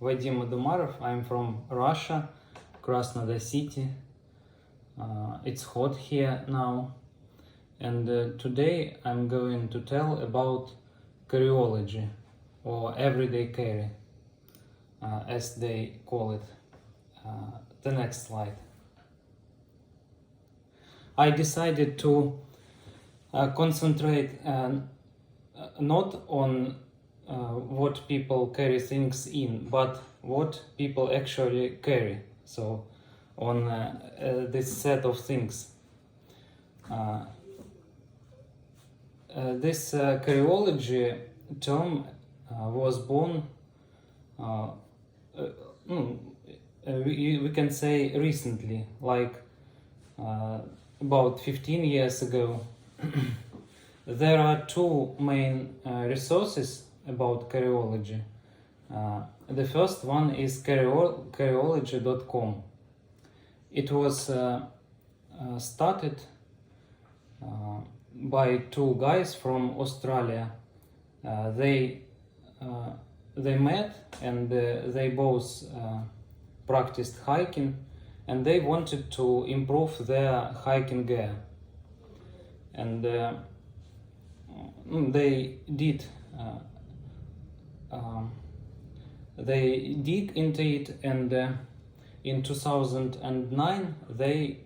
Vadim Adumarov. I'm from Russia, Krasnodar city. It's hot here now, and today I'm going to tell about Carryology, or everyday carry, as they call it. The next slide. I decided to concentrate not on what people carry things in, but what people actually carry. So on this set of things. This Carryology term was born, we can say recently, like about 15 years ago. There are two main resources about Carryology. The first one is Carryology.com. It was started by two guys from Australia. They met and they both practiced hiking, and they wanted to improve their hiking gear. And they did dig into it, and in 2009 they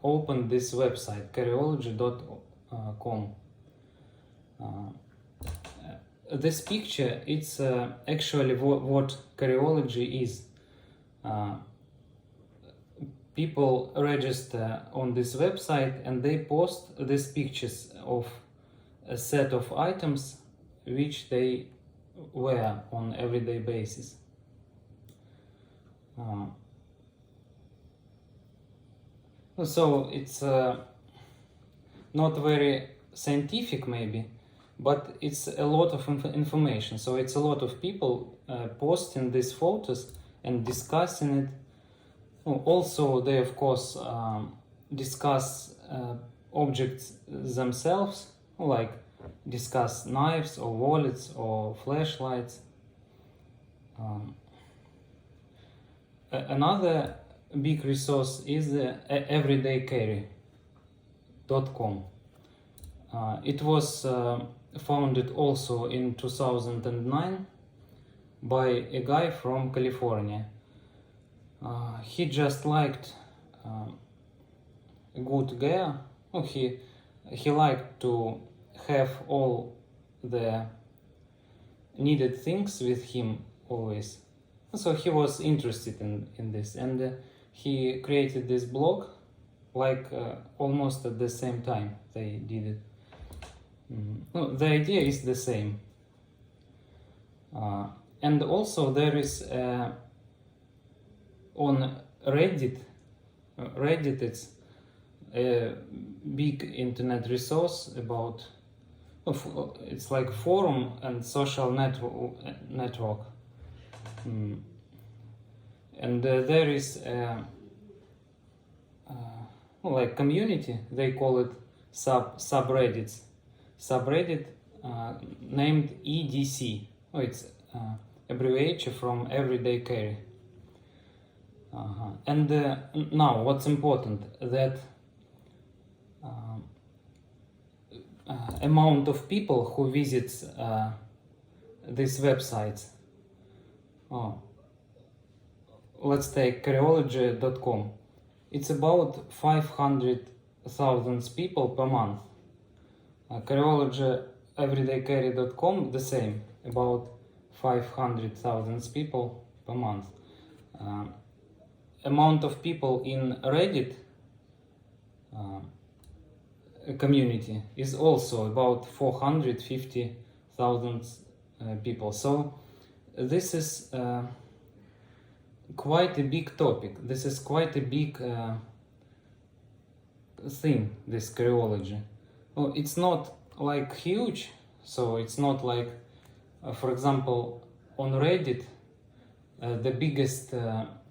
opened this website, Carryology.com. This picture, it's actually what Carryology is. People register on this website and they post these pictures of a set of items which they wear on everyday basis. So it's not very scientific maybe, but it's a lot of information. So it's a lot of people posting these photos and discussing it. Also, they of course discuss objects themselves, like discuss knives or wallets or flashlights. Another big resource is everydaycarry.com. It was founded also in 2009 by a guy from California. He just liked good gear. He liked to have all the needed things with him always. So he was interested in this, and he created this blog like almost at the same time they did it. The idea is the same. And also there is on Reddit it's a big internet resource about, it's like forum and social network. And there is like community, they call it subreddit named EDC. It's abbreviation from everyday carry. And now what's important, that amount of people who visits these websites. Let's take Carryology.com. It's about 500,000 people per month. Carryology everydaycarry.com, the same, about 500,000 people per month. Amount of people in Reddit community is also about 450,000 people. So this is quite a big topic. This is quite a big thing, this Carryology. Well, it's not like huge, so it's not like, for example, on Reddit, the biggest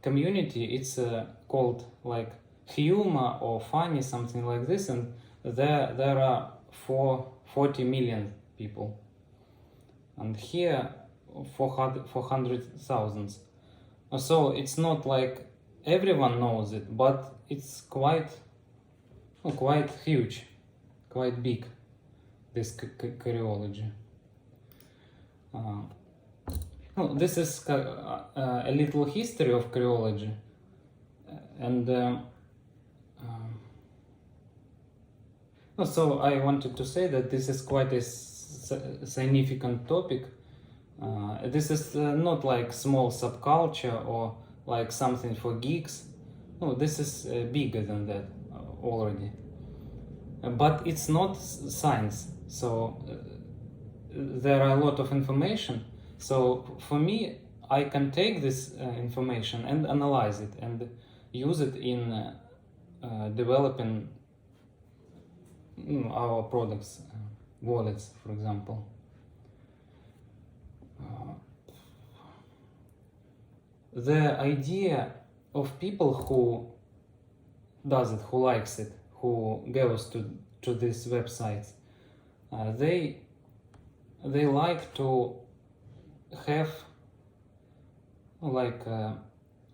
community, it's called like humor or funny, something like this, and there are 40 million people. And here 400,000. So it's not like everyone knows it, but it's quite huge, quite big, this Carryology. This is a little history of Carryology, and so I wanted to say that this is quite a significant topic. This is not like small subculture or like something for geeks. No, this is bigger than that already. But it's not science, so there are a lot of information. So for me, I can take this information and analyze it and use it in developing our products, wallets, for example. The idea of people who does it, who likes it, who goes to these websites, they like to have like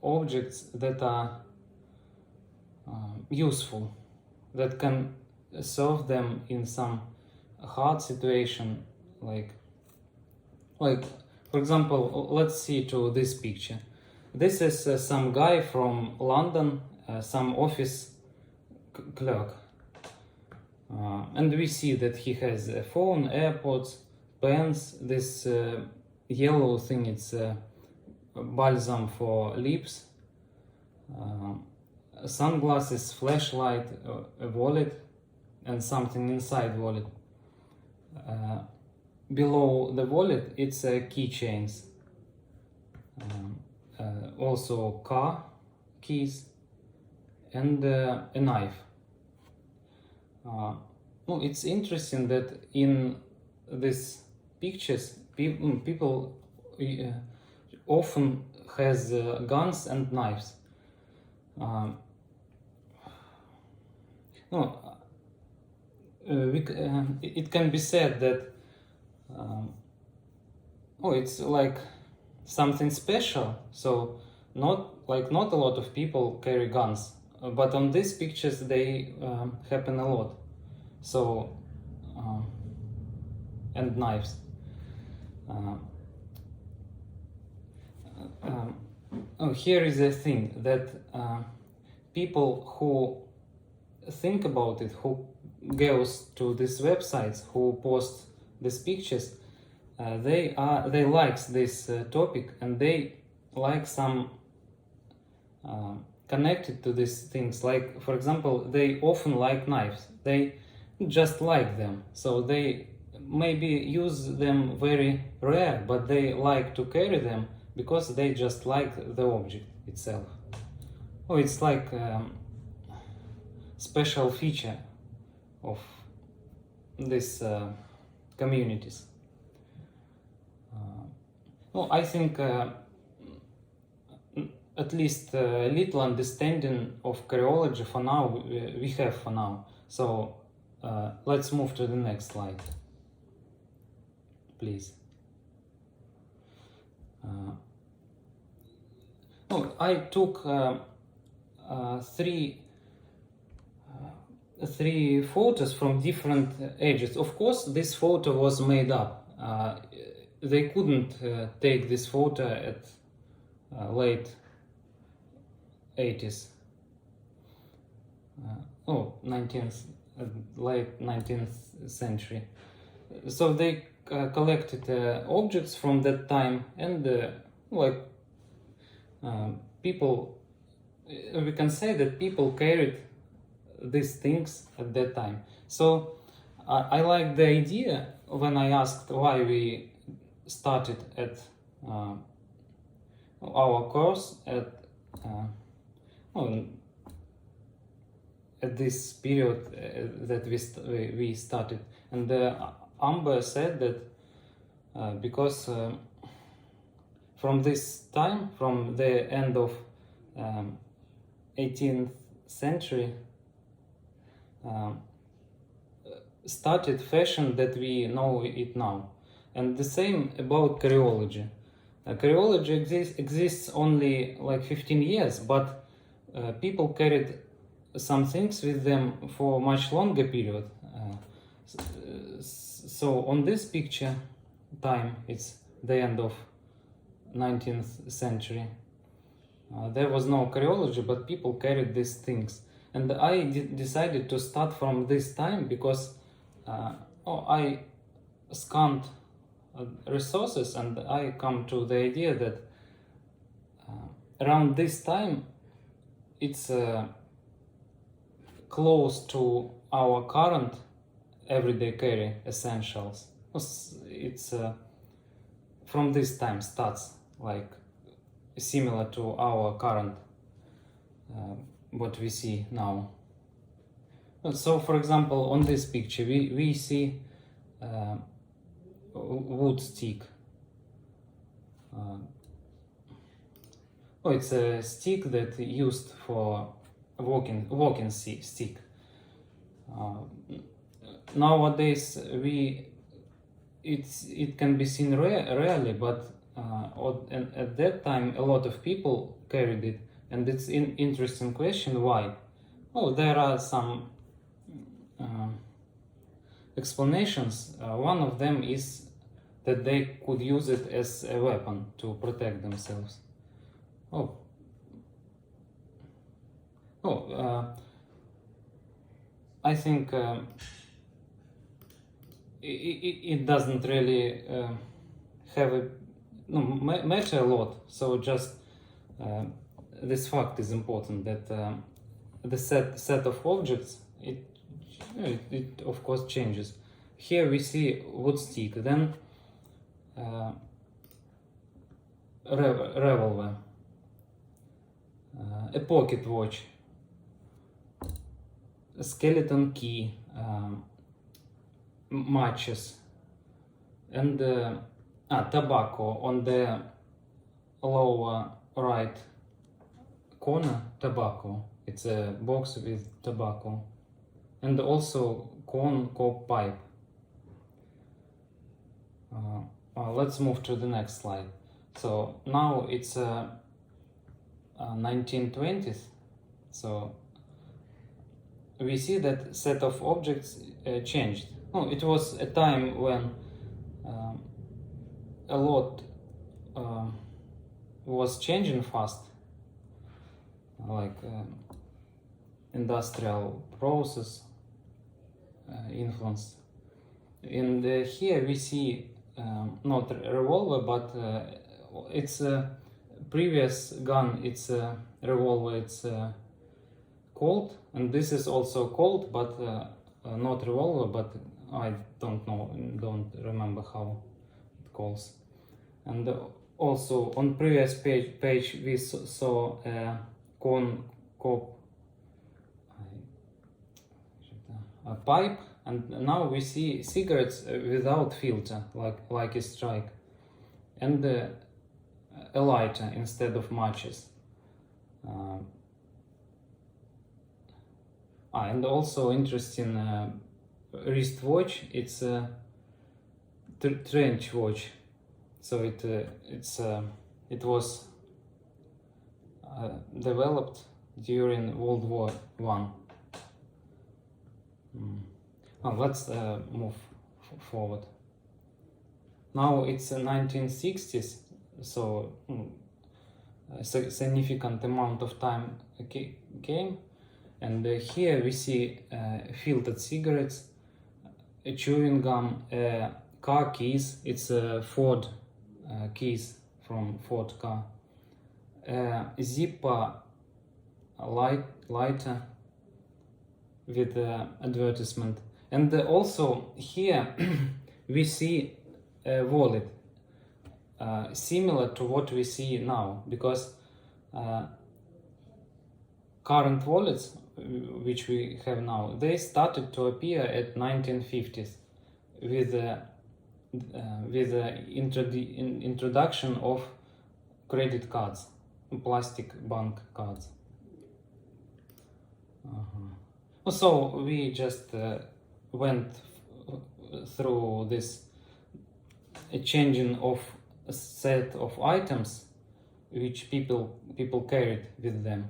objects that are useful, that can solve them in some hard situation, like for example, let's see to this picture. This is some guy from London, some office clerk, and we see that he has a phone, AirPods, pens, this yellow thing, it's balsam for lips, sunglasses, flashlight, a wallet, and something inside wallet. Below the wallet, it's keychains, also car keys, and a knife. It's interesting that in these pictures, people often has guns and knives. It can be said that it's like something special. So not a lot of people carry guns, but on these pictures they happen a lot. So and knives. Here is the thing that people who think about it, who goes to these websites, who post these pictures, they like this topic, and they like some connected to these things. Like, for example, they often like knives. They just like them, so they maybe use them very rare, but they like to carry them because they just like the object itself. It's like special feature of these communities. I think at least a little understanding of Carryology for now we have for now. So let's move to the next slide, please. I took three photos from different ages. Of course, this photo was made up. They couldn't take this photo at late 80s. Late 19th century. So they collected objects from that time, and people, we can say that people carried these things at that time. So I like the idea when I asked why we started at our course at this period that we started, and Amber said that because from this time, from the end of 18th century, started fashion that we know it now. And the same about Carryology. Carryology exists only like 15 years, but people carried some things with them for much longer period. So on this picture time, it's the end of 19th century. There was no Carryology, but people carried these things. And I decided to start from this time because I scanned resources and I come to the idea that around this time it's close to our current everyday carry essentials. It's from this time starts like similar to our current what we see now. So for example, on this picture we see wood stick. It's a stick that used for walking stick. Nowadays it can be seen rarely, but at that time a lot of people carried it, and it's an interesting question why. There are some explanations. One of them is that they could use it as a weapon to protect themselves. I think it doesn't really have a matter a lot. So just this fact is important, that the set of objects it of course changes. Here we see wood stick, then revolver, a pocket watch, a skeleton key, matches, and tobacco on the lower right corner. Tobacco, it's a box with tobacco, and also corn cob pipe. Let's move to the next slide. So now it's 1920s, so we see that set of objects changed. It was a time when a lot was changing fast, like industrial process influence. And here we see not a revolver, but it's a previous gun, it's a revolver, it's Colt, and this is also Colt, but not revolver, but I don't remember how it calls. And also on previous page we saw a corn cob a pipe, and now we see cigarettes without filter, like a strike, and a lighter instead of matches. And also interesting wristwatch. It's a trench watch, so it was developed during World War I. Let's move forward. Now it's 1960s, so a significant amount of time came, and here we see filtered cigarettes, a chewing gum, car keys. It's Ford keys from Ford car, Zipper lighter with advertisement, and also here we see a wallet similar to what we see now, because current wallets which we have now, they started to appear at 1950s with the introduction of credit cards, plastic bank cards. So we just went through this a changing of a set of items which people carried with them.